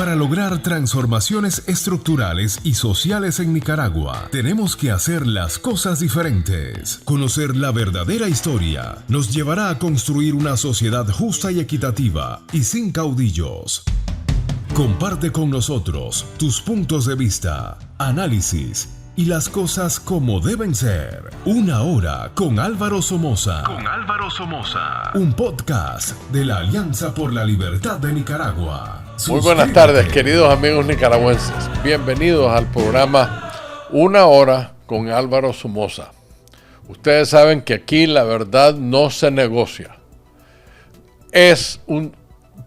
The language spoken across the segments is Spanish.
Para lograr transformaciones estructurales y sociales en Nicaragua, tenemos que hacer las cosas diferentes. Conocer la verdadera historia nos llevará a construir una sociedad justa y equitativa y sin caudillos. Comparte con nosotros tus puntos de vista, análisis y las cosas como deben ser. Una hora con Álvaro Somoza. Un podcast de la Alianza por la Libertad de Nicaragua. Muy buenas tardes, queridos amigos nicaragüenses. Bienvenidos al programa Una Hora con Álvaro Somoza. Ustedes saben que aquí la verdad no se negocia. Es un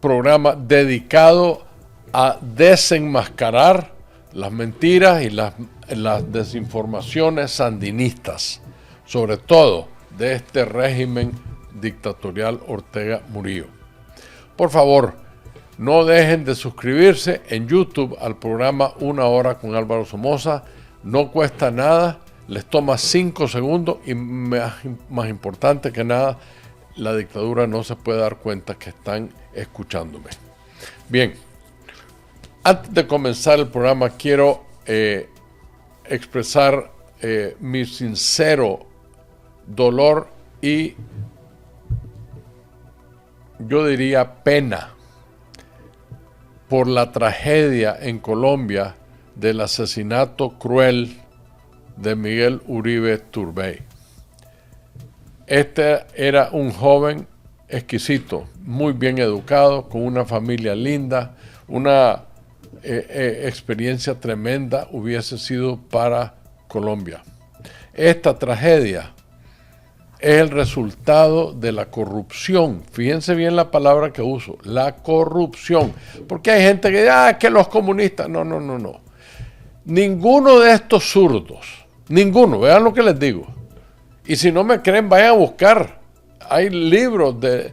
programa dedicado a desenmascarar las mentiras y las desinformaciones sandinistas, sobre todo de este régimen dictatorial Ortega Murillo. Por favor, no dejen de suscribirse en YouTube al programa Una Hora con Álvaro Somoza. No cuesta nada, les toma 5 segundos y más importante que nada, la dictadura no se puede dar cuenta que están escuchándome. Bien, antes de comenzar el programa quiero expresar mi sincero dolor y yo diría pena por la tragedia en Colombia del asesinato cruel de Miguel Uribe Turbay. Este era un joven exquisito, muy bien educado, con una familia linda, una experiencia tremenda hubiese sido para Colombia. Esta tragedia es el resultado de la corrupción. Fíjense bien la palabra que uso, la corrupción. Porque hay gente que dice, que los comunistas. No. Ninguno de estos zurdos, ninguno, vean lo que les digo. Y si no me creen, vayan a buscar. Hay libros de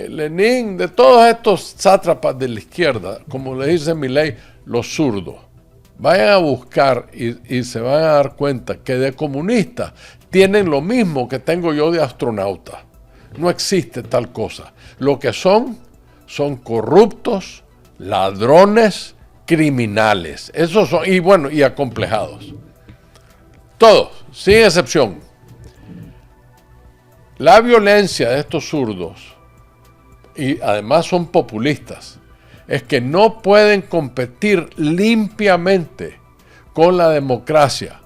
Lenin, de todos estos sátrapas de la izquierda, como le dice Milei, los zurdos. Vayan a buscar y se van a dar cuenta que de comunistas tienen lo mismo que tengo yo de astronauta. No existe tal cosa. Lo que son corruptos, ladrones, criminales. Esos son, y acomplejados. Todos, sin excepción. La violencia de estos zurdos, y además son populistas, es que no pueden competir limpiamente con la democracia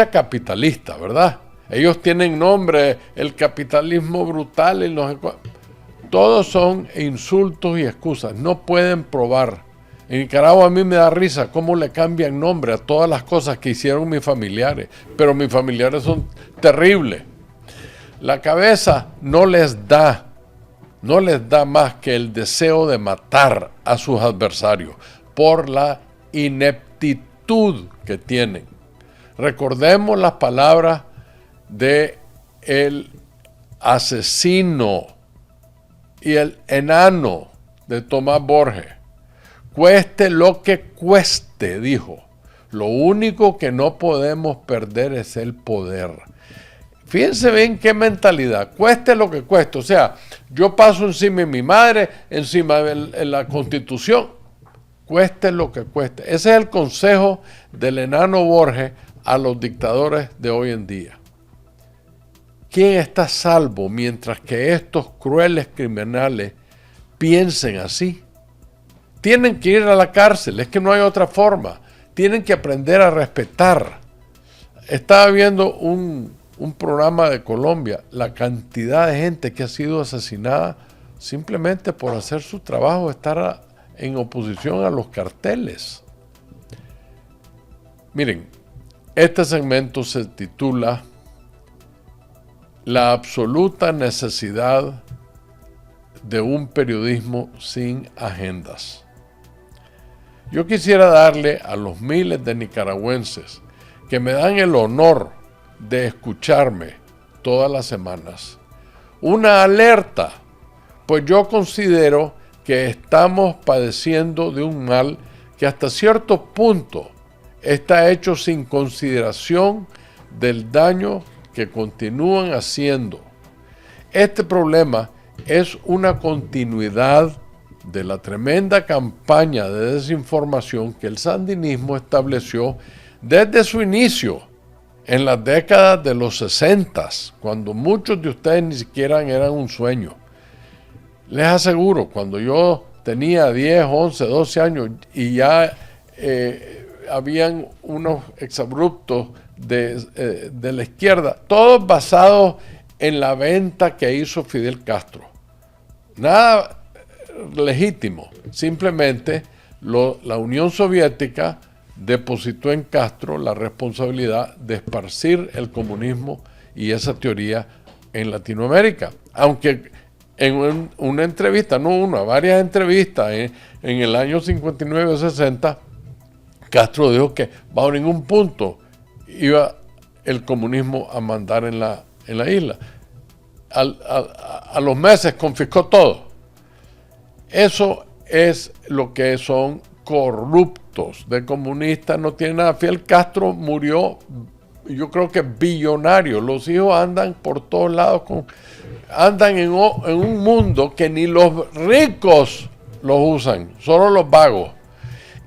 capitalista, ¿verdad? Ellos tienen nombre, el capitalismo brutal, y todos son insultos y excusas, no pueden probar. En Nicaragua a mí me da risa cómo le cambian nombre a todas las cosas que hicieron mis familiares, pero mis familiares son terribles. La cabeza no les da más que el deseo de matar a sus adversarios por la ineptitud que tienen. Recordemos las palabras de el asesino y el enano de Tomás Borges. Cueste lo que cueste, dijo. Lo único que no podemos perder es el poder. Fíjense bien qué mentalidad, cueste lo que cueste. O sea, yo paso encima de mi madre, encima de la Constitución, cueste lo que cueste. Ese es el consejo del enano Borges a los dictadores de hoy en día. ¿Quién está a salvo mientras que estos crueles criminales piensen así? Tienen que ir a la cárcel, es que no hay otra forma. Tienen que aprender a respetar. Estaba viendo un programa de Colombia, la cantidad de gente que ha sido asesinada simplemente por hacer su trabajo, estar en oposición a los carteles. Miren, este segmento se titula La absoluta necesidad de un periodismo sin agendas. Yo quisiera darle a los miles de nicaragüenses que me dan el honor de escucharme todas las semanas una alerta, pues yo considero que estamos padeciendo de un mal que hasta cierto punto está hecho sin consideración del daño que continúan haciendo. Este problema es una continuidad de la tremenda campaña de desinformación que el sandinismo estableció desde su inicio, en las décadas de los 60, cuando muchos de ustedes ni siquiera eran un sueño. Les aseguro, cuando yo tenía 10, 11, 12 años y ya habían unos exabruptos de la izquierda, todos basados en la venta que hizo Fidel Castro. Nada legítimo, simplemente la Unión Soviética depositó en Castro la responsabilidad de esparcir el comunismo y esa teoría en Latinoamérica. Aunque en una entrevista, no una, varias entrevistas en el año 59 o 60, Castro dijo que bajo ningún punto iba el comunismo a mandar en la isla. A los meses confiscó todo. Eso es lo que son corruptos. De comunistas no tiene nada. Fidel Castro murió, yo creo que billonario. Los hijos andan por todos lados, andan en un mundo que ni los ricos los usan, solo los vagos.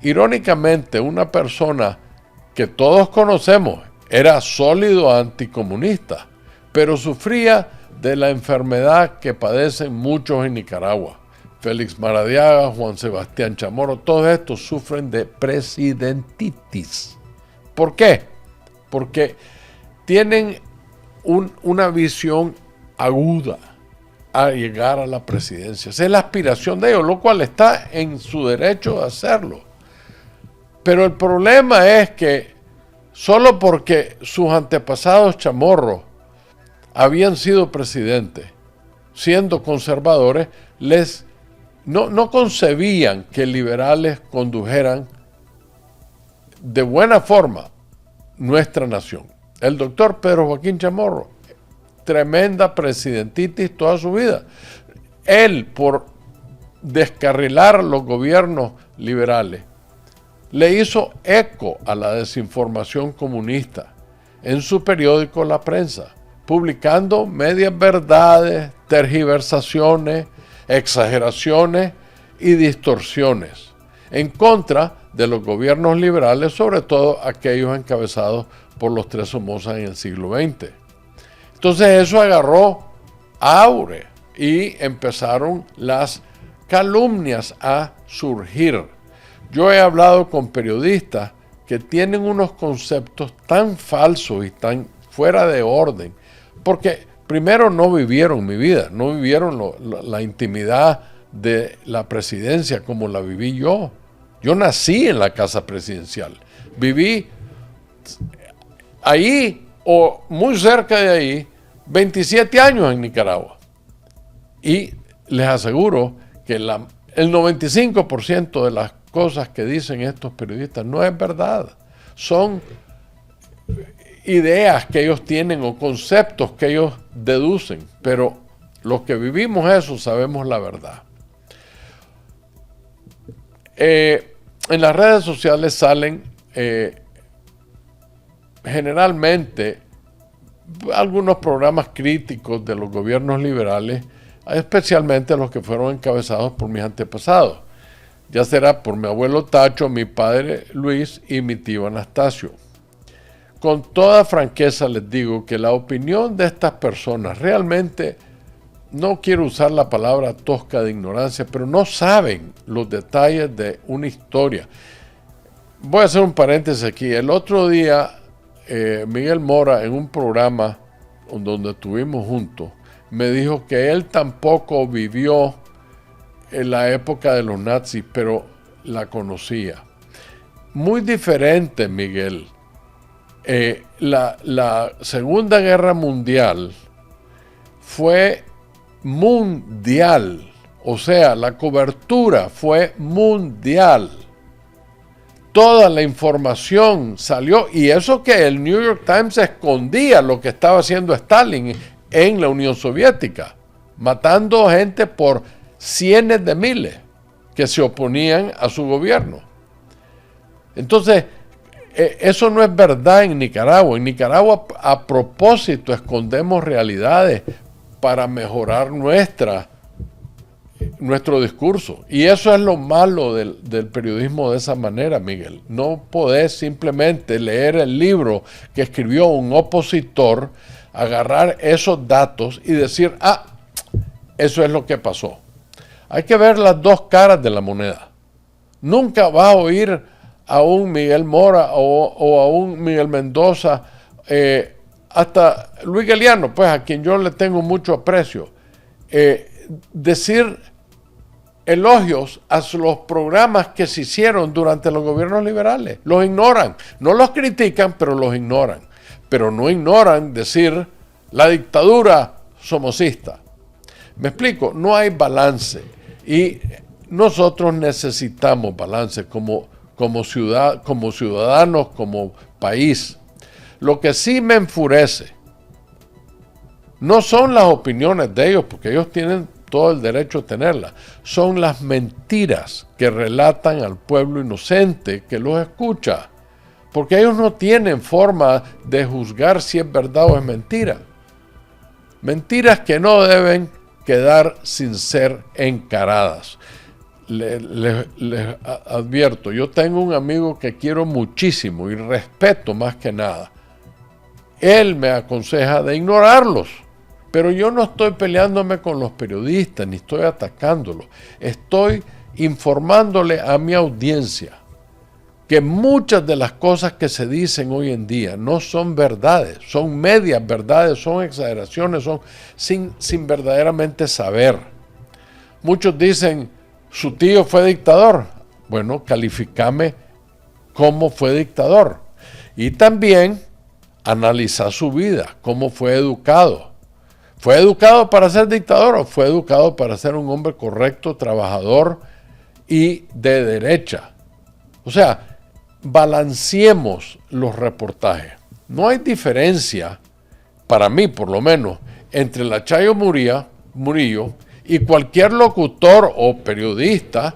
Irónicamente, una persona que todos conocemos era sólido anticomunista, pero sufría de la enfermedad que padecen muchos en Nicaragua. Félix Maradiaga, Juan Sebastián Chamorro, todos estos sufren de presidentitis. ¿Por qué? Porque tienen una visión aguda a llegar a la presidencia. Esa es la aspiración de ellos, lo cual está en su derecho de hacerlo. Pero el problema es que solo porque sus antepasados chamorros habían sido presidentes, siendo conservadores, no concebían que liberales condujeran de buena forma nuestra nación. El doctor Pedro Joaquín Chamorro, tremenda presidentitis toda su vida. Él, por descarrilar los gobiernos liberales, le hizo eco a la desinformación comunista en su periódico La Prensa, publicando medias verdades, tergiversaciones, exageraciones y distorsiones en contra de los gobiernos liberales, sobre todo aquellos encabezados por los tres Somozas en el siglo XX. Entonces eso agarró auge y empezaron las calumnias a surgir. Yo he hablado con periodistas que tienen unos conceptos tan falsos y tan fuera de orden, porque primero no vivieron mi vida, no vivieron la intimidad de la presidencia como la viví yo. Yo nací en la casa presidencial, viví ahí o muy cerca de ahí 27 años en Nicaragua. Y les aseguro que el 95% de las cosas que dicen estos periodistas no es verdad. Son ideas que ellos tienen o conceptos que ellos deducen, pero los que vivimos eso sabemos la verdad. En las redes sociales salen generalmente algunos programas críticos de los gobiernos liberales, especialmente los que fueron encabezados por mis antepasados. Ya será por mi abuelo Tacho, mi padre Luis y mi tío Anastasio. Con toda franqueza les digo que la opinión de estas personas realmente, no quiero usar la palabra tosca de ignorancia, pero no saben los detalles de una historia. Voy a hacer un paréntesis aquí. El otro día, Miguel Mora, en un programa donde estuvimos juntos, me dijo que él tampoco vivió en la época de los nazis, pero la conocía. Muy diferente, Miguel. La Segunda Guerra Mundial fue mundial, o sea, la cobertura fue mundial. Toda la información salió, y eso que el New York Times escondía lo que estaba haciendo Stalin en la Unión Soviética, matando gente por cientos de miles que se oponían a su gobierno. Entonces, eso no es verdad en Nicaragua. En Nicaragua, a propósito, escondemos realidades para mejorar nuestra nuestro discurso. Y eso es lo malo del periodismo de esa manera, Miguel. No podés simplemente leer el libro que escribió un opositor, agarrar esos datos y decir, eso es lo que pasó. Hay que ver las dos caras de la moneda. Nunca vas a oír a un Miguel Mora o a un Miguel Mendoza, hasta Luis Galeano, pues a quien yo le tengo mucho aprecio, decir elogios a los programas que se hicieron durante los gobiernos liberales. Los ignoran. No los critican, pero los ignoran. Pero no ignoran decir la dictadura somocista. Me explico, no hay balance. Y nosotros necesitamos balance como ciudadanos, como país. Lo que sí me enfurece no son las opiniones de ellos, porque ellos tienen todo el derecho a tenerlas, son las mentiras que relatan al pueblo inocente que los escucha, porque ellos no tienen forma de juzgar si es verdad o es mentira. Mentiras que no deben quedar sin ser encaradas. Les advierto, yo tengo un amigo que quiero muchísimo y respeto más que nada. Él me aconseja de ignorarlos, pero yo no estoy peleándome con los periodistas ni estoy atacándolos. Estoy informándole a mi audiencia que muchas de las cosas que se dicen hoy en día no son verdades, son medias verdades, son exageraciones, son sin verdaderamente saber. Muchos dicen, su tío fue dictador. Bueno, calificame cómo fue dictador. Y también analiza su vida, cómo fue educado. ¿Fue educado para ser dictador o fue educado para ser un hombre correcto, trabajador y de derecha? O sea, balanceemos los reportajes. No hay diferencia, para mí por lo menos, entre la Chayo Murillo y cualquier locutor o periodista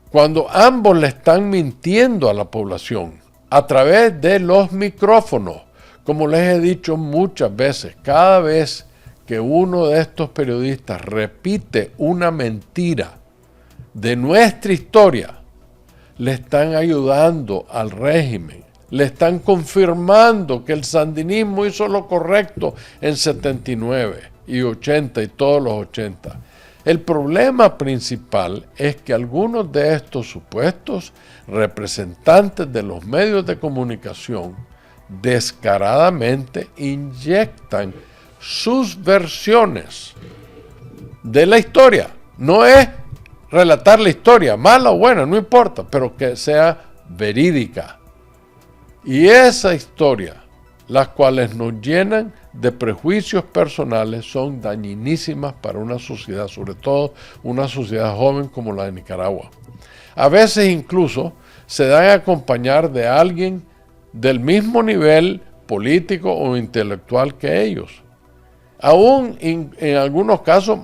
cuando ambos le están mintiendo a la población a través de los micrófonos. Como les he dicho muchas veces, cada vez que uno de estos periodistas repite una mentira de nuestra historia, le están ayudando al régimen, le están confirmando que el sandinismo hizo lo correcto en 79 y 80 y todos los 80. El problema principal es que algunos de estos supuestos representantes de los medios de comunicación descaradamente inyectan sus versiones de la historia. No es relatar la historia, mala o buena, no importa, pero que sea verídica. Y esa historia, las cuales nos llenan de prejuicios personales, son dañinísimas para una sociedad, sobre todo una sociedad joven como la de Nicaragua. A veces incluso se dan a acompañar de alguien del mismo nivel político o intelectual que ellos. Aún en algunos casos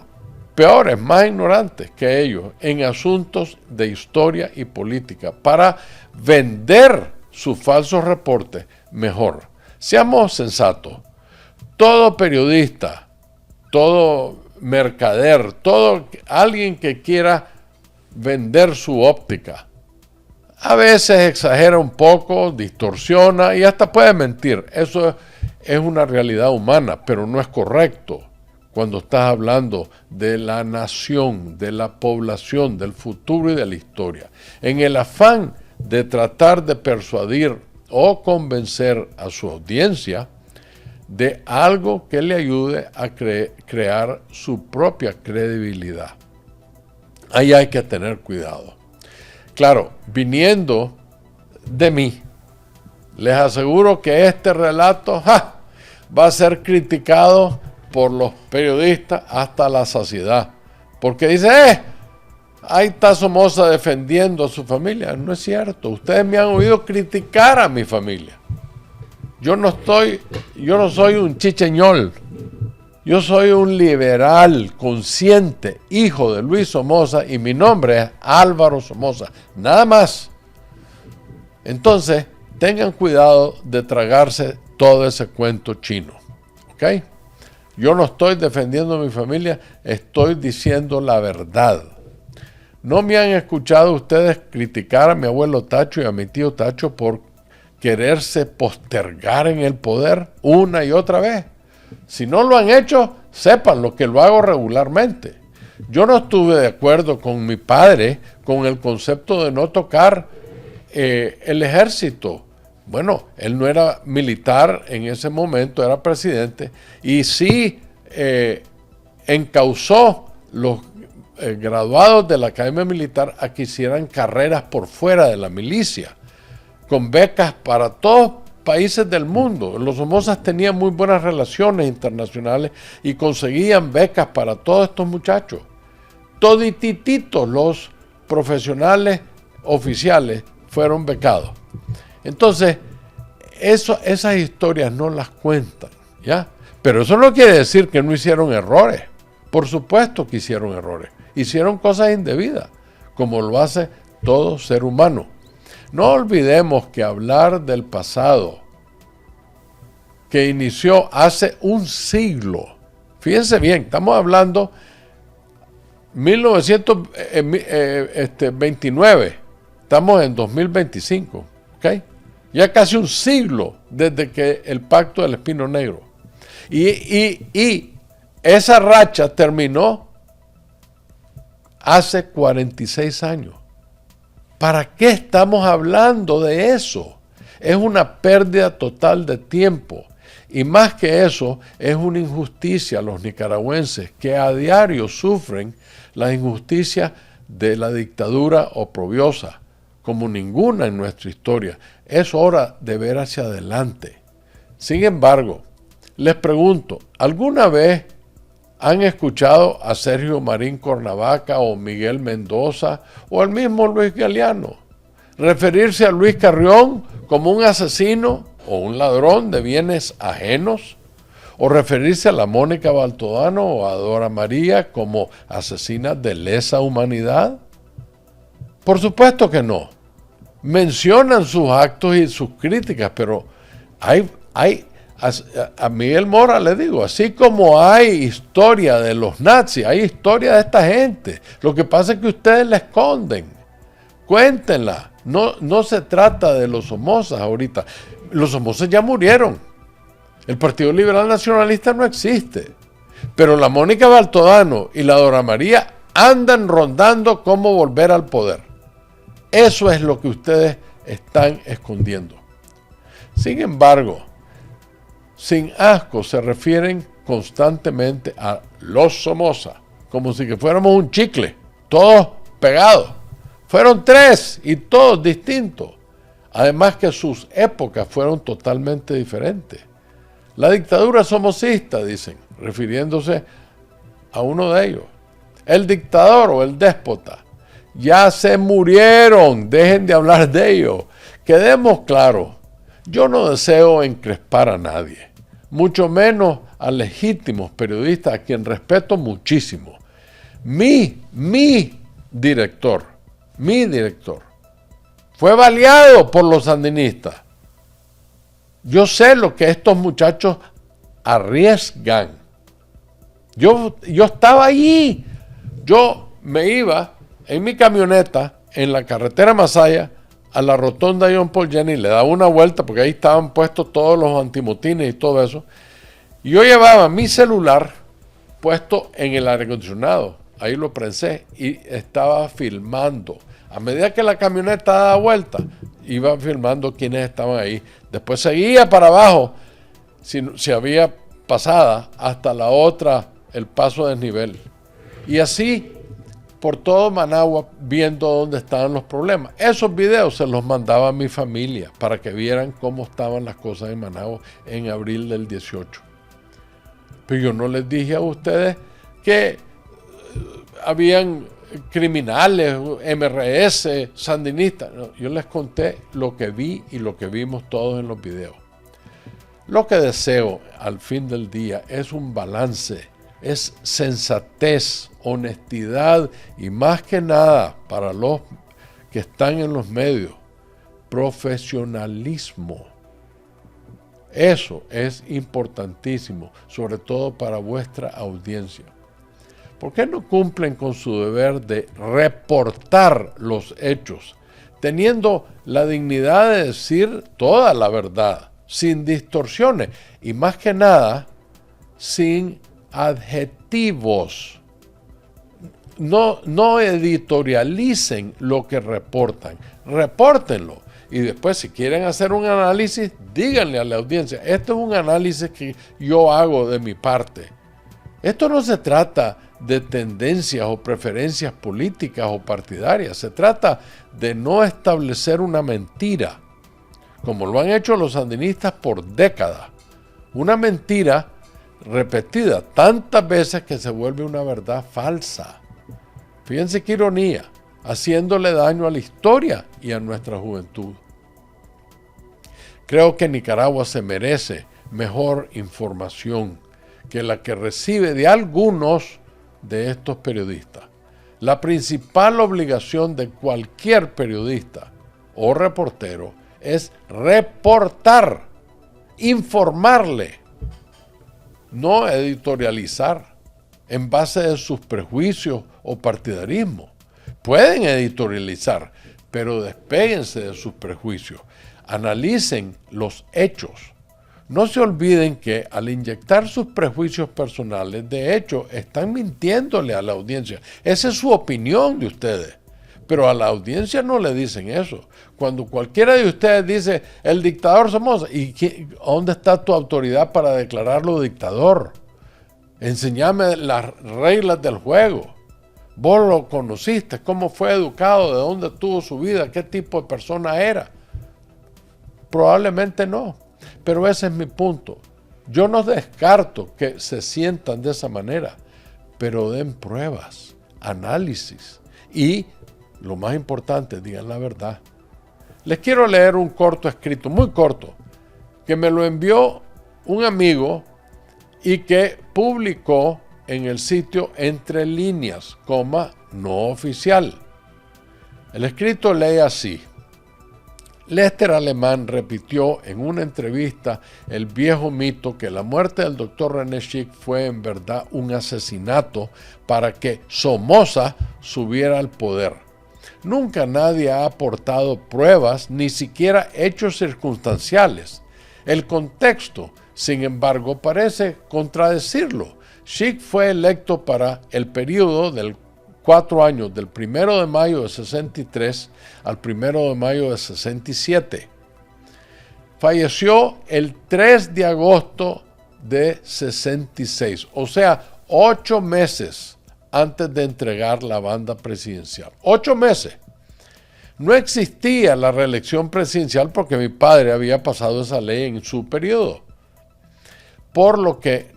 peores, más ignorantes que ellos, en asuntos de historia y política, para vender sus falsos reportes mejor. Seamos sensatos. Todo periodista, todo mercader, alguien que quiera vender su óptica, a veces exagera un poco, distorsiona y hasta puede mentir. Eso es una realidad humana, pero no es correcto cuando estás hablando de la nación, de la población, del futuro y de la historia. En el afán de tratar de persuadir o convencer a su audiencia de algo que le ayude a crear su propia credibilidad. Ahí hay que tener cuidado. Claro, viniendo de mí, les aseguro que este relato va a ser criticado por los periodistas hasta la saciedad. Porque dice, ahí está Somoza defendiendo a su familia. No es cierto. Ustedes me han oído criticar a mi familia. Yo no soy un chicheñol. Yo soy un liberal consciente, hijo de Luis Somoza, y mi nombre es Álvaro Somoza. Nada más. Entonces, tengan cuidado de tragarse todo ese cuento chino. ¿Ok? Yo no estoy defendiendo a mi familia, estoy diciendo la verdad. No me han escuchado ustedes criticar a mi abuelo Tacho y a mi tío Tacho por quererse postergar en el poder una y otra vez. Si no lo han hecho, sépanlo que lo hago regularmente. Yo no estuve de acuerdo con mi padre con el concepto de no tocar el ejército. Bueno, él no era militar en ese momento, era presidente, y sí encausó los graduados de la Academia Militar a que hicieran carreras por fuera de la milicia, con becas para todos países del mundo. Los Somozas tenían muy buenas relaciones internacionales y conseguían becas para todos estos muchachos. Toditititos los profesionales oficiales fueron becados. Entonces, esas historias no las cuentan, ¿ya? Pero eso no quiere decir que no hicieron errores. Por supuesto que hicieron errores. Hicieron cosas indebidas, como lo hace todo ser humano. No olvidemos que hablar del pasado, que inició hace un siglo, fíjense bien, estamos hablando 1929, estamos en 2025, ¿ok? Ya casi un siglo desde que el Pacto del Espino Negro. Y esa racha terminó hace 46 años. ¿Para qué estamos hablando de eso? Es una pérdida total de tiempo. Y más que eso, es una injusticia a los nicaragüenses que a diario sufren la injusticia de la dictadura oprobiosa, como ninguna en nuestra historia. Es hora de ver hacia adelante. Sin embargo, les pregunto, ¿alguna vez han escuchado a Sergio Marín Cornavaca o Miguel Mendoza o al mismo Luis Galeano referirse a Luis Carrión como un asesino o un ladrón de bienes ajenos? ¿O referirse a la Mónica Baltodano o a Dora María como asesinas de lesa humanidad? Por supuesto que no. Mencionan sus actos y sus críticas, pero a Miguel Mora le digo, así como hay historia de los nazis, hay historia de esta gente. Lo que pasa es que ustedes la esconden. Cuéntenla. No se trata de los Somozas ahorita. Los Somozas ya murieron. El Partido Liberal Nacionalista no existe. Pero la Mónica Baltodano y la Dora María andan rondando cómo volver al poder. Eso es lo que ustedes están escondiendo. Sin embargo, sin asco se refieren constantemente a los Somoza, como si que fuéramos un chicle, todos pegados. Fueron 3 y todos distintos. Además que sus épocas fueron totalmente diferentes. La dictadura somocista, dicen, refiriéndose a uno de ellos. El dictador o el déspota. Ya se murieron, dejen de hablar de ellos. Quedemos claros, yo no deseo encrespar a nadie, mucho menos a legítimos periodistas a quien respeto muchísimo. Mi director, fue baleado por los sandinistas. Yo sé lo que estos muchachos arriesgan. Yo estaba allí. Yo me iba en mi camioneta en la carretera Masaya a la rotonda John Paul Jenny, le daba una vuelta porque ahí estaban puestos todos los antimotines y todo eso. Y yo llevaba mi celular puesto en el aire acondicionado. Ahí lo prensé y estaba filmando. A medida que la camioneta daba vuelta, iba filmando quiénes estaban ahí. Después seguía para abajo, si había pasada, hasta la otra, el paso a desnivel. Y así, por todo Managua, viendo dónde estaban los problemas. Esos videos se los mandaba a mi familia para que vieran cómo estaban las cosas en Managua en abril del 18. Pero yo no les dije a ustedes que habían criminales, MRS, sandinistas. No, yo les conté lo que vi y lo que vimos todos en los videos. Lo que deseo al fin del día es un balance, es sensatez, honestidad y más que nada para los que están en los medios, profesionalismo. Eso es importantísimo, sobre todo para vuestra audiencia. ¿Por qué no cumplen con su deber de reportar los hechos, teniendo la dignidad de decir toda la verdad, sin distorsiones y más que nada, sin adjetivos? No editorialicen lo que reportan, repórtenlo. Y después, si quieren hacer un análisis, díganle a la audiencia, esto es un análisis que yo hago de mi parte. Esto no se trata de tendencias o preferencias políticas o partidarias, se trata de no establecer una mentira, como lo han hecho los sandinistas por décadas. Una mentira repetida tantas veces que se vuelve una verdad falsa. Fíjense qué ironía, haciéndole daño a la historia y a nuestra juventud. Creo que Nicaragua se merece mejor información que la que recibe de algunos de estos periodistas. La principal obligación de cualquier periodista o reportero es reportar, informarle, no editorializar en base de sus prejuicios o partidarismo. Pueden editorializar, pero despéguense de sus prejuicios. Analicen los hechos. No se olviden que al inyectar sus prejuicios personales, de hecho, están mintiéndole a la audiencia. Esa es su opinión de ustedes. Pero a la audiencia no le dicen eso. Cuando cualquiera de ustedes dice, el dictador Somoza, ¿y dónde está tu autoridad para declararlo dictador? Enséñame las reglas del juego. Vos lo conociste, cómo fue educado, de dónde tuvo su vida, qué tipo de persona era. Probablemente no, pero ese es mi punto. Yo no descarto que se sientan de esa manera, pero den pruebas, análisis y, lo más importante, digan la verdad. Les quiero leer un corto escrito, muy corto, que me lo envió un amigo y que publicó en el sitio Entre Líneas, no oficial. El escrito lee así. Lester Alemán repitió en una entrevista el viejo mito que la muerte del doctor René Schick fue en verdad un asesinato para que Somoza subiera al poder. Nunca nadie ha aportado pruebas, ni siquiera hechos circunstanciales. El contexto, sin embargo, parece contradecirlo. Schick fue electo para el periodo del 4 años, del 1 de mayo de 63 al 1 de mayo de 67. Falleció el 3 de agosto de 66, o sea, 8 meses antes de entregar la banda presidencial. 8 meses. No existía la reelección presidencial porque mi padre había pasado esa ley en su periodo. Por lo que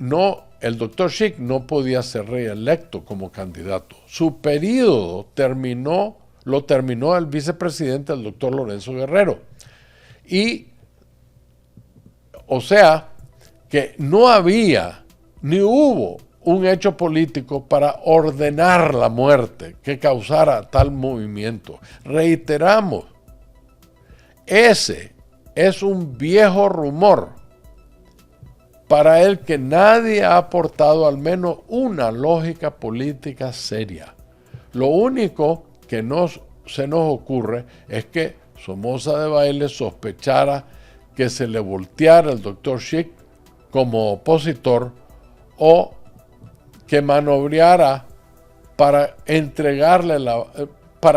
el doctor Schick no podía ser reelecto como candidato. Su periodo lo terminó el vicepresidente, el doctor Lorenzo Guerrero. Y, o sea, que no había ni hubo un hecho político para ordenar la muerte que causara tal movimiento. Reiteramos, ese es un viejo rumor para el que nadie ha aportado al menos una lógica política seria. Lo único que se nos ocurre es que Somoza Debayle sospechara que se le volteara el doctor Schick como opositor o que manobreara para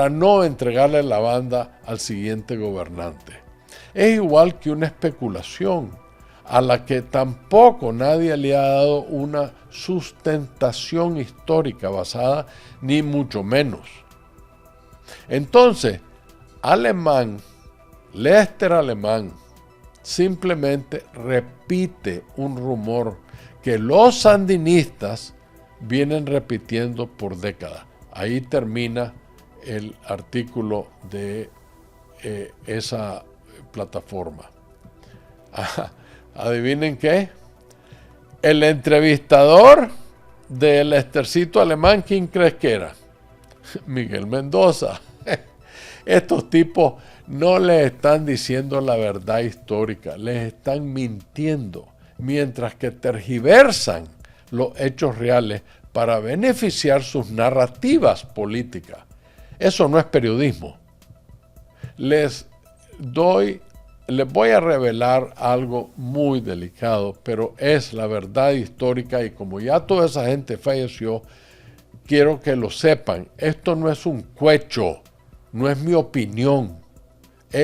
no entregarle la banda al siguiente gobernante. Es igual que una especulación a la que tampoco nadie le ha dado una sustentación histórica basada, ni mucho menos. Entonces, Lester Alemán, simplemente repite un rumor que los sandinistas vienen repitiendo por décadas. Ahí termina el artículo de esa plataforma. ¿Adivinen qué? El entrevistador del Lestercito Alemán, ¿quién crees que era? Miguel Mendoza. Estos tipos no les están diciendo la verdad histórica, les están mintiendo, mientras que tergiversan los hechos reales para beneficiar sus narrativas políticas. Eso no es periodismo. Les voy a revelar algo muy delicado, pero es la verdad histórica, y como ya toda esa gente falleció, quiero que lo sepan. Esto no es un cuecho, no es mi opinión,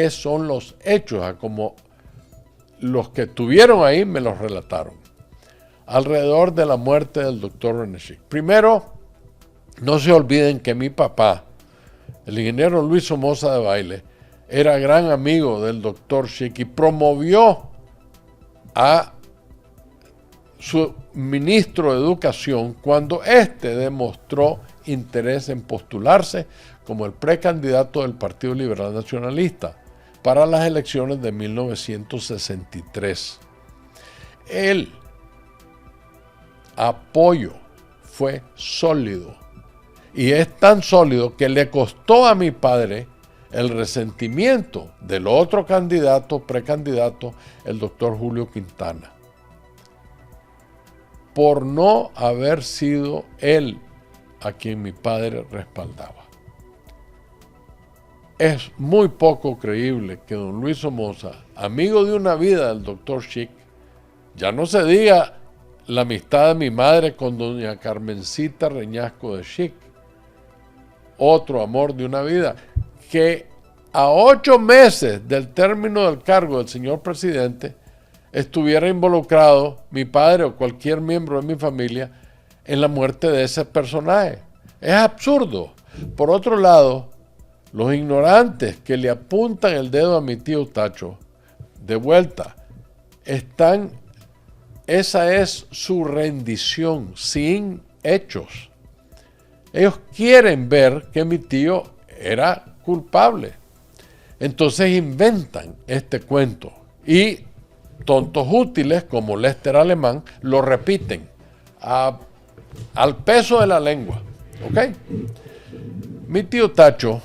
son los hechos, como los que estuvieron ahí me los relataron, alrededor de la muerte del doctor René Schick. Primero, no se olviden que mi papá, el ingeniero Luis Somoza de Baile, era gran amigo del doctor Schick y promovió a su ministro de Educación cuando éste demostró interés en postularse como el precandidato del Partido Liberal Nacionalista para las elecciones de 1963. El apoyo fue sólido, y es tan sólido que le costó a mi padre el resentimiento del otro precandidato, el doctor Julio Quintana, por no haber sido él a quien mi padre respaldaba. Es muy poco creíble que don Luis Somoza, amigo de una vida del doctor Schick, ya no se diga la amistad de mi madre con doña Carmencita Reñasco de Schick, otro amor de una vida, que a 8 meses del término del cargo del señor presidente estuviera involucrado mi padre o cualquier miembro de mi familia en la muerte de ese personaje. Es absurdo. Por otro lado, los ignorantes que le apuntan el dedo a mi tío Tacho, de vuelta, esa es su rendición sin hechos. Ellos quieren ver que mi tío era culpable. Entonces inventan este cuento y tontos útiles como Lester Alemán lo repiten al peso de la lengua. ¿Ok? Mi tío Tacho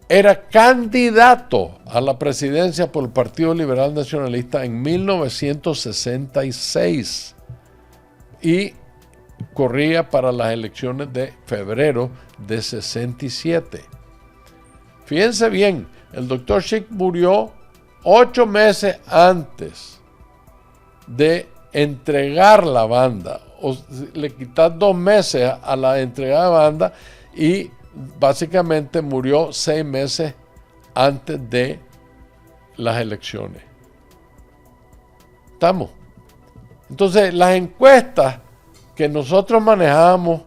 era candidato a la presidencia por el Partido Liberal Nacionalista en 1966 y corría para las elecciones de febrero de 67. Fíjense bien, el doctor Schick murió 8 meses antes de entregar la banda. Le quitan 2 meses a la entregada de banda y básicamente murió 6 meses antes de las elecciones. ¿Estamos? Entonces, las encuestas que nosotros manejábamos,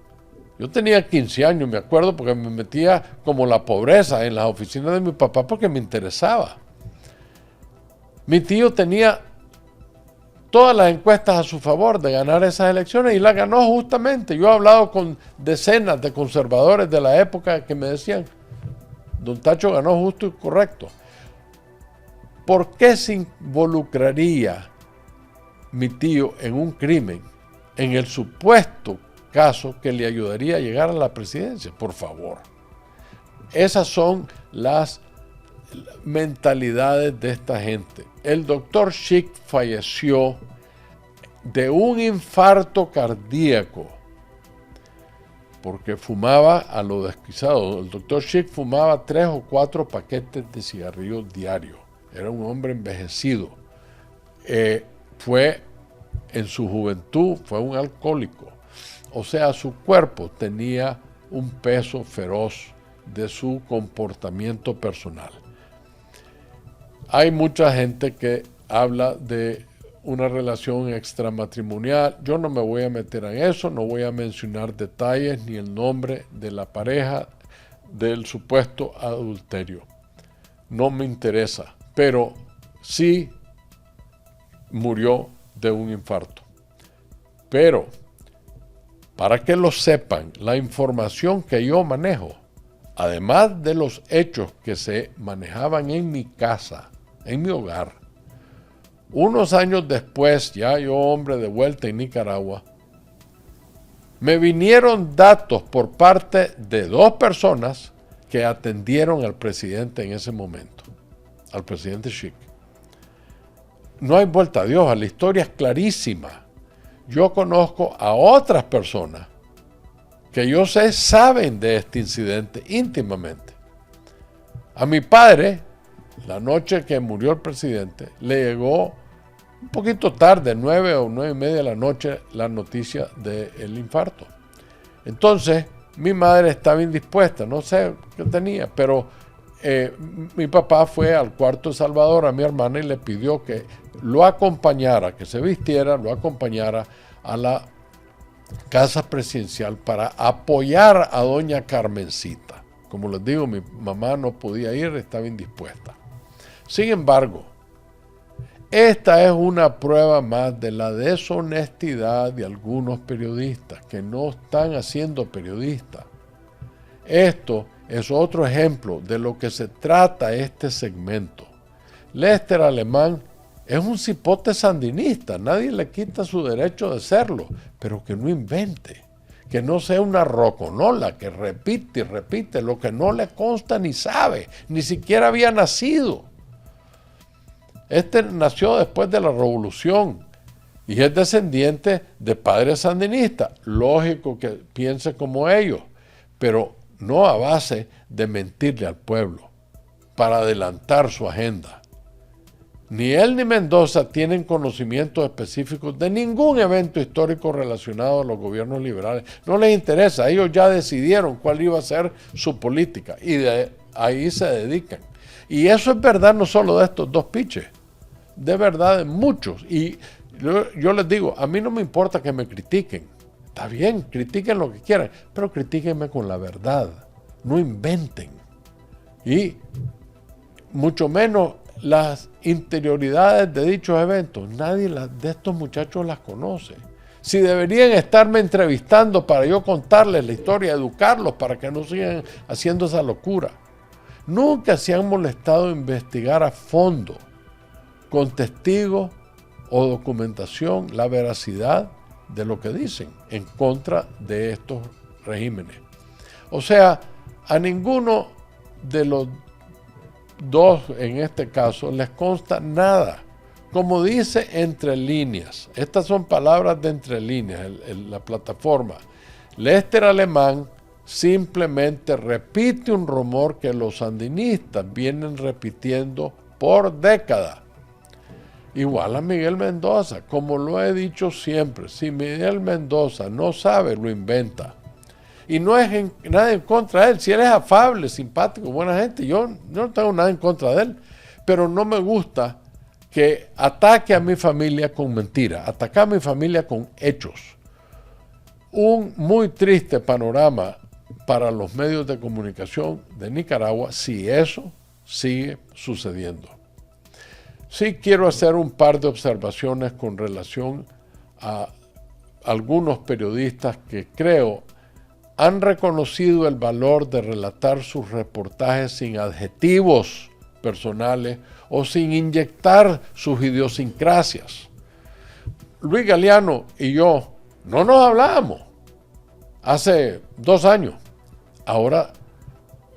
yo tenía 15 años, me acuerdo, porque me metía como la pobreza en las oficinas de mi papá porque me interesaba. Mi tío tenía todas las encuestas a su favor de ganar esas elecciones y las ganó justamente. Yo he hablado con decenas de conservadores de la época que me decían, don Tacho ganó justo y correcto. ¿Por qué se involucraría mi tío en un crimen en el supuesto caso que le ayudaría a llegar a la presidencia? Por favor. Esas son las mentalidades de esta gente. El doctor Schick falleció de un infarto cardíaco porque fumaba a lo desquiciado. El doctor Schick fumaba 3 o 4 paquetes de cigarrillos diarios. Era un hombre envejecido. En su juventud fue un alcohólico. O sea, su cuerpo tenía un peso feroz de su comportamiento personal. Hay mucha gente que habla de una relación extramatrimonial. Yo no me voy a meter en eso, no voy a mencionar detalles ni el nombre de la pareja del supuesto adulterio. No me interesa, pero sí murió de un infarto. Pero, para que lo sepan, la información que yo manejo, además de los hechos que se manejaban en mi casa, en mi hogar, unos años después, ya yo hombre de vuelta en Nicaragua, me vinieron datos por parte de 2 personas que atendieron al presidente en ese momento, al presidente Schick. No hay vuelta a Dios, la historia es clarísima. Yo conozco a otras personas que yo sé saben de este incidente íntimamente. A mi padre, la noche que murió el presidente, le llegó un poquito tarde, 9 o 9:30 de la noche, la noticia del infarto. Entonces, mi madre estaba indispuesta, no sé qué tenía, pero mi papá fue al cuarto de Salvador a mi hermana y le pidió que lo acompañara, que se vistiera, lo acompañara a la casa presidencial para apoyar a doña Carmencita. Como les digo, mi mamá no podía ir, estaba indispuesta. Sin embargo, esta es una prueba más de la deshonestidad de algunos periodistas que no están haciendo periodistas. Esto es otro ejemplo de lo que se trata este segmento. Lester Alemán es un cipote sandinista, nadie le quita su derecho de serlo, pero que no invente, que no sea una roconola, que repite y repite lo que no le consta ni sabe, ni siquiera había nacido. Este nació después de la revolución y es descendiente de padres sandinistas. Lógico que piense como ellos, pero no a base de mentirle al pueblo para adelantar su agenda. Ni él ni Mendoza tienen conocimientos específicos de ningún evento histórico relacionado a los gobiernos liberales. No les interesa, ellos ya decidieron cuál iba a ser su política y de ahí se dedican. Y eso es verdad no solo de estos dos piches, de verdad de muchos. Y yo les digo, a mí no me importa que me critiquen. Está bien, critiquen lo que quieran, pero critíquenme con la verdad. No inventen. Y mucho menos las interioridades de dichos eventos. Nadie de estos muchachos las conoce. Si deberían estarme entrevistando para yo contarles la historia, educarlos para que no sigan haciendo esa locura. Nunca se han molestado en investigar a fondo, con testigos o documentación, la veracidad de lo que dicen en contra de estos regímenes. O sea, a ninguno de los dos en este caso les consta nada. Como dice entre líneas, estas son palabras de entre líneas, la plataforma. Lester Alemán simplemente repite un rumor que los sandinistas vienen repitiendo por décadas. Igual a Miguel Mendoza, como lo he dicho siempre, si Miguel Mendoza no sabe, lo inventa. Y no es nada en contra de él, si él es afable, simpático, buena gente, yo no tengo nada en contra de él, pero no me gusta que ataque a mi familia con mentiras, ataque a mi familia con hechos. Un muy triste panorama para los medios de comunicación de Nicaragua si eso sigue sucediendo. Sí quiero hacer un par de observaciones con relación a algunos periodistas que creo han reconocido el valor de relatar sus reportajes sin adjetivos personales o sin inyectar sus idiosincrasias. Luis Galeano y yo no nos hablábamos hace 2 años. Ahora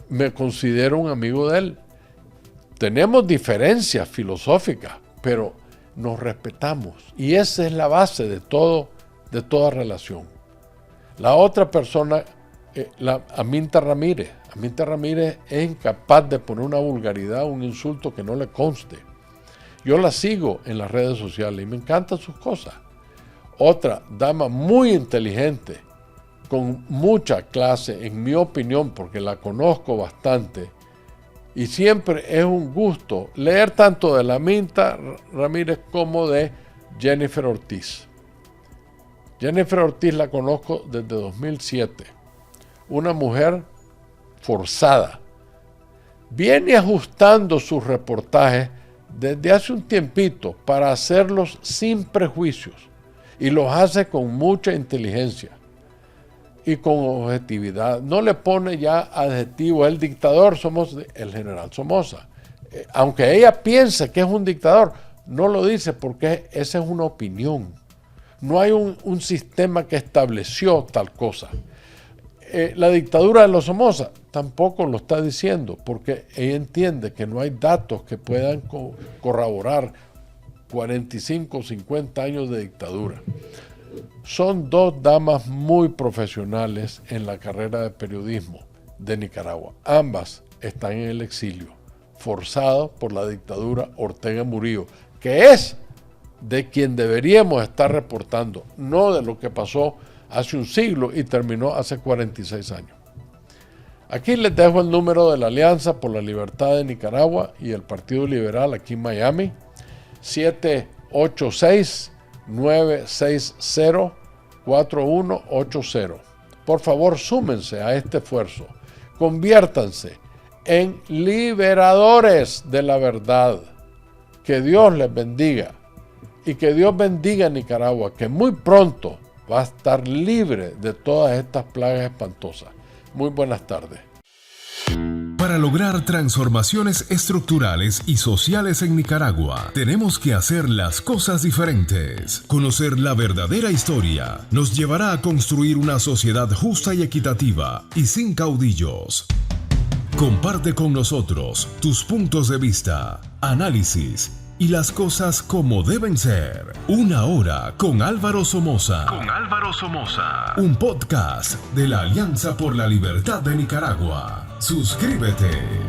me considero un amigo de él. Tenemos diferencias filosóficas, pero nos respetamos. Y esa es la base de toda relación. La otra persona, Aminta Ramírez. Aminta Ramírez es incapaz de poner una vulgaridad, un insulto que no le conste. Yo la sigo en las redes sociales y me encantan sus cosas. Otra dama muy inteligente, con mucha clase, en mi opinión, porque la conozco bastante, y siempre es un gusto leer tanto de la Aminta Ramírez como de Jennifer Ortiz. Jennifer Ortiz la conozco desde 2007. Una mujer forzada. Viene ajustando sus reportajes desde hace un tiempito para hacerlos sin prejuicios y los hace con mucha inteligencia y con objetividad. No le pone ya adjetivo el dictador, somos el general Somoza. Aunque ella piense que es un dictador, no lo dice porque esa es una opinión. No hay un sistema que estableció tal cosa. la dictadura de los Somoza tampoco lo está diciendo, porque ella entiende que no hay datos que puedan corroborar 45 o 50 años de dictadura. Son dos damas muy profesionales en la carrera de periodismo de Nicaragua. Ambas están en el exilio, forzadas por la dictadura Ortega Murillo, que es de quien deberíamos estar reportando, no de lo que pasó hace un siglo y terminó hace 46 años. Aquí les dejo el número de la Alianza por la Libertad de Nicaragua y el Partido Liberal aquí en Miami, 786-960-4180. Por favor, súmense a este esfuerzo. Conviértanse en liberadores de la verdad. Que Dios les bendiga y que Dios bendiga a Nicaragua, que muy pronto va a estar libre de todas estas plagas espantosas. Muy buenas tardes. Para lograr transformaciones estructurales y sociales en Nicaragua, tenemos que hacer las cosas diferentes. Conocer la verdadera historia nos llevará a construir una sociedad justa y equitativa y sin caudillos. Comparte con nosotros tus puntos de vista, análisis y las cosas como deben ser. Una hora con Álvaro Somoza. Un podcast de la Alianza por la Libertad de Nicaragua. Suscríbete.